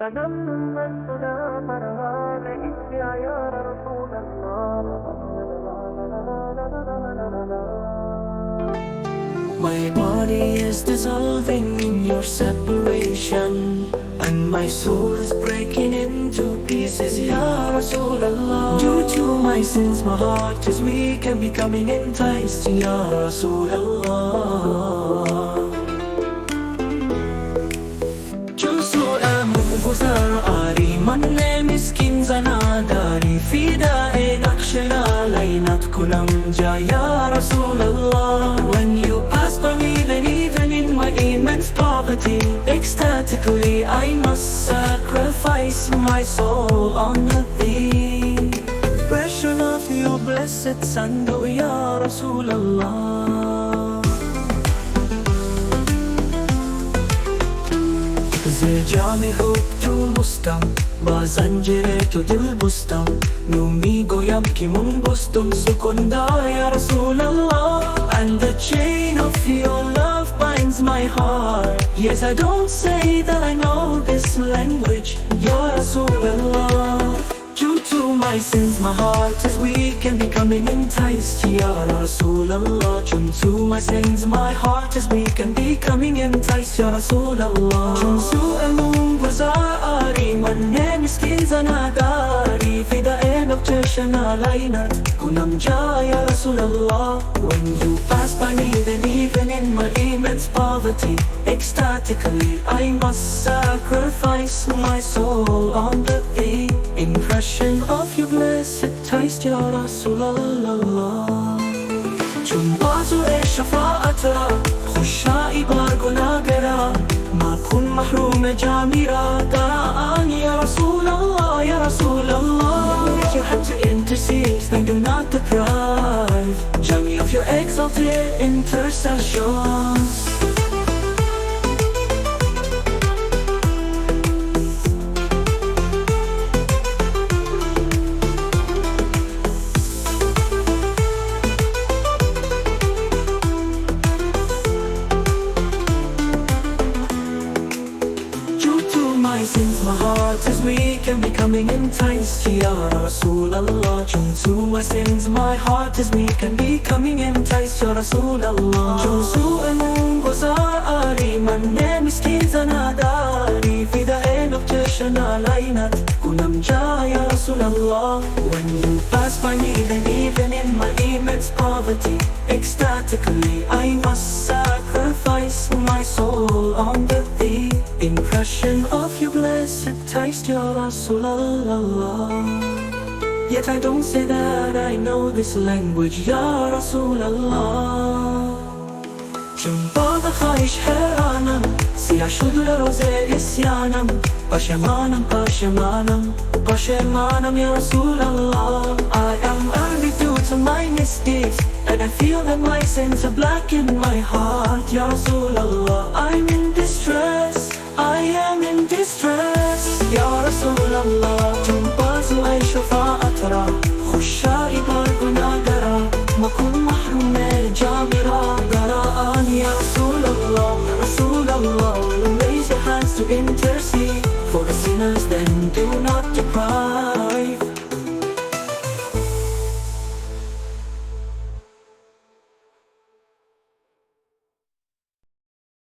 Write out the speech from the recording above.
तनम फरसुदा परवार इस्या या रसूलल्लाह। My body is dissolving in your separation, and my soul is breaking into pieces, Ya Rasulallah. Due to my sins, my heart is weak and becoming enticed, Ya Rasulallah. Choon, Soo'e, Guzar, Aari, Manne, Miskeen, Zanaa, Daari, Fida-e-naqsh-e-nalainat, Kunam Ja, Ya Rasulallah. When you pass by me, then even in my immense poverty, ecstatically I must sacrifice my soul on thee. Pressure of your blessed Sandal, Ya Rasulallah. Jaame Hubb Mustam, Zanjeere To Dil Bustam, Numi Goyam ki Bustum, Sukun Daa, Ya Rasulallah. And the chain of your love binds my heart. Yes, I don't say that I know this language, Ya Rasulallah. Due to my sins, my heart is weak and becoming enticed, Ya Rasulallah. Due to my sins, my heart is weak and becoming enticed, Ya Rasulallah. Soo'e, Guzar, Aari, Manne, Miskeen, Zanaa, Daari, Fida-e-naqsh-e-nalainat, Kunam Ja, Ya Rasulallah. When you pass by me, then even in my immense poverty, ecstatically I must sacrifice my soul on thee. Impression of your blessed taste, Ya Rasulallah. Choon Soo'e shafa'at ra, khusha'i bar gunagara, ma kun mahroom Jaame ra daraan, Ya Rasulallah, Ya Rasulallah. Make your hand to intercede, then do not deprive Jaame of your exalted intercessions. My sins, my heart is weak and becoming enticed, Ya Rasulallah. Choon, to my sins, my heart is weak and becoming enticed, Ya Rasulallah. Choon, Soo'e, Guzar, Aari, Manne, Miskeen, Zanaa, Daari, Fida-e-naqsh-e-nalainat, Kunam Ja, Ya Rasulallah. When you pass by me, then even in my immense poverty, ecstatically I must sacrifice my soul on thee. Impression of your blessed taste, Ya Rasulallah. Yet I don't say that I know this language, Ya Rasulallah. Choon Daa, Khaish, Hairaanam, Siyaa, Shud, Isyaa, Pashamanam, Ya Rasulallah. I am early due to my misdeeds, and I feel that my sins have blackened my heart, Ya Rasulallah. I'm in distress, I am in distress, Ya Rasulallah. Choon Soo'e shafa'at ra, khusha'i bar gunagara, ma kun mahroom Jaame ra daraan, Ya Rasulallah, Rasulallah. Raise your hands to intercede for the sinners, then do not deprive